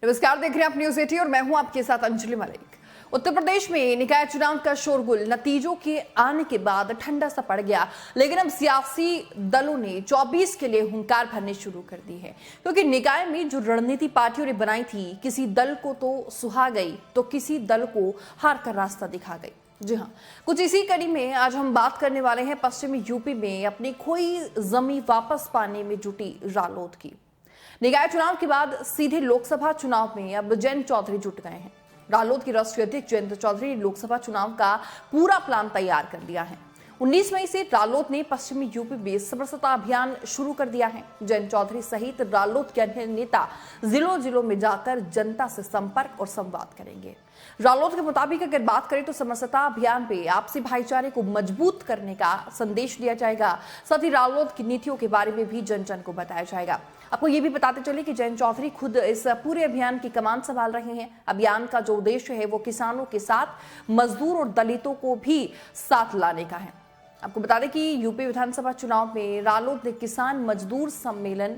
नमस्कार, देख रहे हैं आप न्यूज 80 और मैं हूं आपके साथ अंजलि मलिक। उत्तर प्रदेश में निकाय चुनाव का शोरगुल नतीजों के आने के बाद ठंडा सा पड़ गया, लेकिन अब सियासी दलों ने 24 के लिए हुंकार भरने शुरू कर दी है, क्योंकि निकाय में जो रणनीति पार्टियों ने बनाई थी, किसी दल को तो सुहा गई तो किसी दल को हार का रास्ता दिखा गई। जी हाँ, कुछ इसी कड़ी में आज हम बात करने वाले हैं पश्चिमी यूपी में अपनी खोई जमीन वापस पाने में जुटी रालोद की। निकाय चुनाव के बाद सीधे लोकसभा चुनाव में अब जयंत चौधरी जुट गए हैं। रालोद के राष्ट्रीय अध्यक्ष जयंत चौधरी ने लोकसभा चुनाव का पूरा प्लान तैयार कर दिया है। 19 मई से रालोद ने पश्चिमी यूपी में सदस्यता अभियान शुरू कर दिया है। जयंत चौधरी सहित रालोद के अन्य नेता जिलों जिलों में जाकर जनता से संपर्क और संवाद करेंगे। रालोद के मुताबिक अगर बात करें तो सदस्यता अभियान पे आपसी भाईचारे को मजबूत करने का संदेश दिया जाएगा। साथ ही रालोद की नीतियों के बारे में भी जन जन को बताया जाएगा। आपको ये भी बताते चले कि जयंत चौधरी खुद इस पूरे अभियान की कमान संभाल रहे हैं। अभियान का जो उद्देश्य है वो किसानों के साथ मजदूर और दलितों को भी साथ लाने का है। आपको बता दें कि यूपी विधानसभा चुनाव में रालोद ने किसान मजदूर सम्मेलन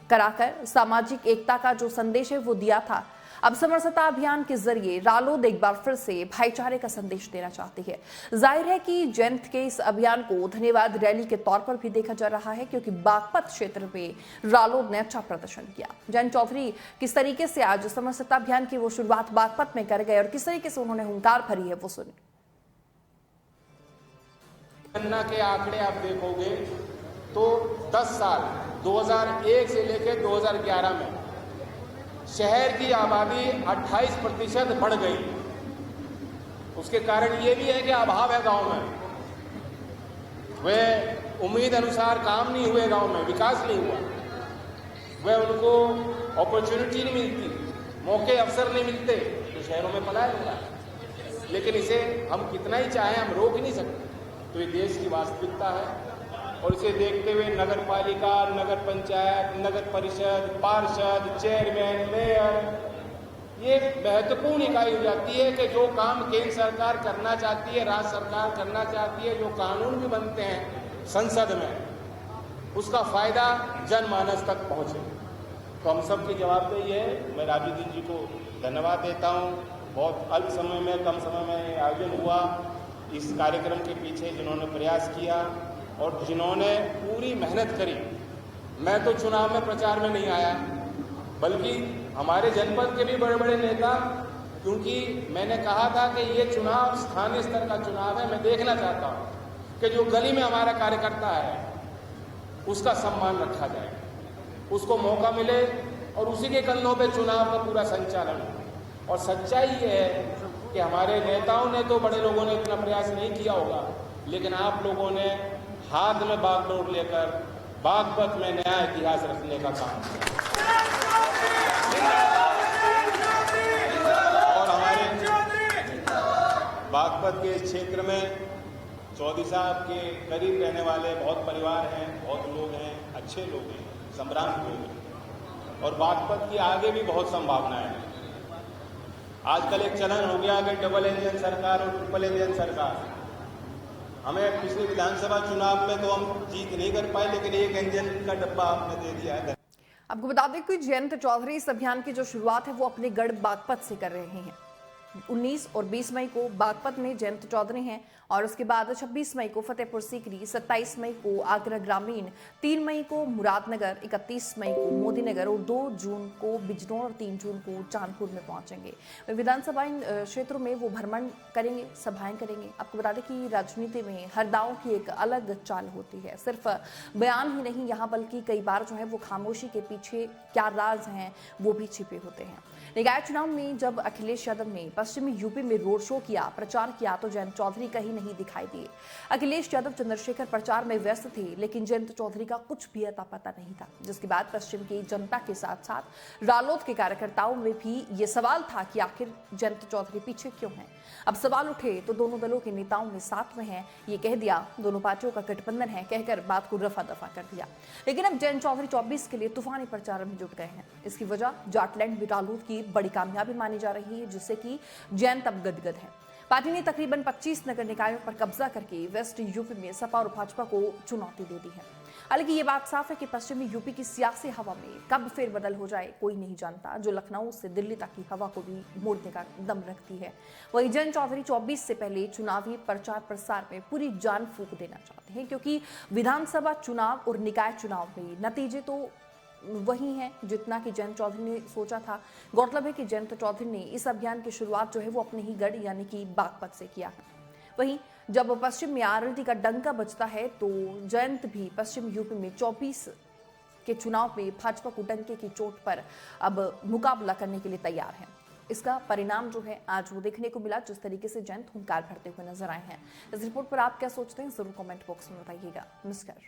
कराकर सामाजिक एकता का जो संदेश है वो दिया था। अब सदस्यता अभियान के जरिए रालोद एक बार फिर से भाईचारे का संदेश देना चाहती है। जाहिर है कि जयंत के इस अभियान को धन्यवाद रैली के तौर पर भी देखा जा रहा है, क्योंकि बागपत क्षेत्र में रालोद ने अच्छा प्रदर्शन किया। जयंत चौधरी किस तरीके से आज सदस्यता अभियान की वो शुरुआत बागपत में कर गए और किस तरीके से उन्होंने हुंकार भरी है वो सुने। गन्ना के आंकड़े आप देखोगे तो 10 साल 2001 से लेकर 2011 में शहर की आबादी 28% बढ़ गई। उसके कारण ये भी है कि अभाव है गांव में, वे उम्मीद अनुसार काम नहीं हुए, गांव में विकास नहीं हुआ, वे उनको अपॉर्चुनिटी नहीं मिलती, मौके अवसर नहीं मिलते, तो शहरों में पलायन हो रहा है। लेकिन इसे हम कितना ही चाहें हम रोक ही नहीं सकते। तो ये देश की वास्तविकता है और इसे देखते हुए नगर पालिका, नगर पंचायत, नगर परिषद, पार्षद, चेयरमैन, मेयर, ये महत्वपूर्ण इकाई हो जाती है कि जो काम केंद्र सरकार करना चाहती है, राज्य सरकार करना चाहती है, जो कानून भी बनते हैं संसद में, उसका फायदा जनमानस तक पहुंचे। तो हम सब की जवाबदेही है। मैं राजू जी को धन्यवाद देता हूँ। बहुत अल्प समय में, कम समय में आयोजन हुआ। इस कार्यक्रम के पीछे जिन्होंने प्रयास किया और जिन्होंने पूरी मेहनत करी। मैं तो चुनाव में प्रचार में नहीं आया, बल्कि हमारे जनपद के भी बड़े बड़े नेता, क्योंकि मैंने कहा था कि ये चुनाव स्थानीय स्तर का चुनाव है। मैं देखना चाहता हूँ कि जो गली में हमारा कार्यकर्ता है उसका सम्मान रखा जाए, उसको मौका मिले और उसी के कंधों पे चुनाव का पूरा संचालन हो। और सच्चाई ये है कि हमारे नेताओं ने तो, बड़े लोगों ने इतना प्रयास नहीं किया होगा, लेकिन आप लोगों ने हाथ में बागडोर लेकर बागपत में नया इतिहास रखने का काम किया। और हमारे बागपत के क्षेत्र में चौधरी साहब के करीब रहने वाले बहुत परिवार हैं, बहुत लोग हैं, अच्छे लोग हैं, सम्रांत लोग हैं, और बागपत की आगे भी बहुत संभावनाएं हैं। आजकल एक चलन हो गया कि डबल इंजन सरकार और ट्रिपल इंजन सरकार। हमें पिछले विधानसभा चुनाव में तो हम जीत नहीं कर पाए, लेकिन एक इंजन का डब्बा आपने दे दिया है। आपको बता दें कि जयंत चौधरी इस अभियान की जो शुरुआत है वो अपने गढ़ बागपत से कर रहे हैं। 19 और 20 मई को बागपत में जयंत चौधरी हैं और उसके बाद 26 मई को फतेहपुर सीकरी, 27 मई को आगरा ग्रामीण, 3 मई को मुरादनगर, 31 मई को मोदीनगर और 2 जून को बिजनौर और 3 जून को चांदपुर में पहुंचेंगे। विधानसभा क्षेत्रों में वो भ्रमण करेंगे, सभाएं करेंगे। आपको बता दें कि राजनीति में हर दांव की एक अलग चाल होती है। सिर्फ बयान ही नहीं यहाँ, बल्कि कई बार जो है वो खामोशी के पीछे क्या राज हैं वो भी छिपे होते हैं। निकाय चुनाव में जब अखिलेश यादव ने पश्चिमी यूपी में रोड शो किया, प्रचार किया, तो जयंत चौधरी कहीं नहीं दिखाई दिए। अखिलेश यादव चंद्रशेखर प्रचार में व्यस्त थे, लेकिन जयंत चौधरी का कुछ भी अता पता नहीं था। जिसके बाद पश्चिम की जनता के साथ साथ रालोद के कार्यकर्ताओं में भी ये सवाल था कि आखिर जयंत चौधरी पीछे क्यों हैं। अब सवाल उठे तो दोनों दलों के नेताओं में साथ में हैं, ये कह दिया, दोनों पार्टियों का गठबंधन है कहकर बात को रफा दफा कर दिया। लेकिन अब जयंत चौधरी 24 के लिए तूफानी प्रचार में जुट गए हैं। इसकी वजह जाटलैंड में रालोद की बड़ी कामयाबी मानी जा रही है, जिससे कि जयंत अब गदगद है। पार्टी ने तकरीबन 25 नगर निकायों पर कब्जा करके वेस्ट यूपी में सपा और भाजपा को चुनौती दे दी है। हालांकि ये बात साफ है कि पश्चिमी यूपी की सियासी हवा में कब फेरबदल हो जाए कोई नहीं जानता, जो लखनऊ से दिल्ली तक की हवा को भी मोड़ने का दम रखती है। वहीं जयंत चौधरी 24 से पहले चुनावी प्रचार प्रसार में पूरी जान फूंक देना चाहते हैं, क्योंकि विधानसभा चुनाव और निकाय चुनाव में नतीजे तो वही है जितना कि जयंत चौधरी ने सोचा था। गौरतलब है कि जयंत चौधरी ने इस अभियान की शुरुआत जो है वो अपने ही गढ़ यानी कि बागपत से किया है। वहीं जब पश्चिम में आरएलडी का डंका बजता है तो जयंत भी पश्चिम यूपी में 24 के चुनाव में भाजपा को डंके की चोट पर अब मुकाबला करने के लिए तैयार हैं। इसका परिणाम जो है आज वो देखने को मिला, जिस तरीके से जयंत हुंकार भरते हुए नजर आए हैं। इस रिपोर्ट पर आप क्या सोचते हैं जरूर कमेंट बॉक्स में बताइएगा। नमस्कार।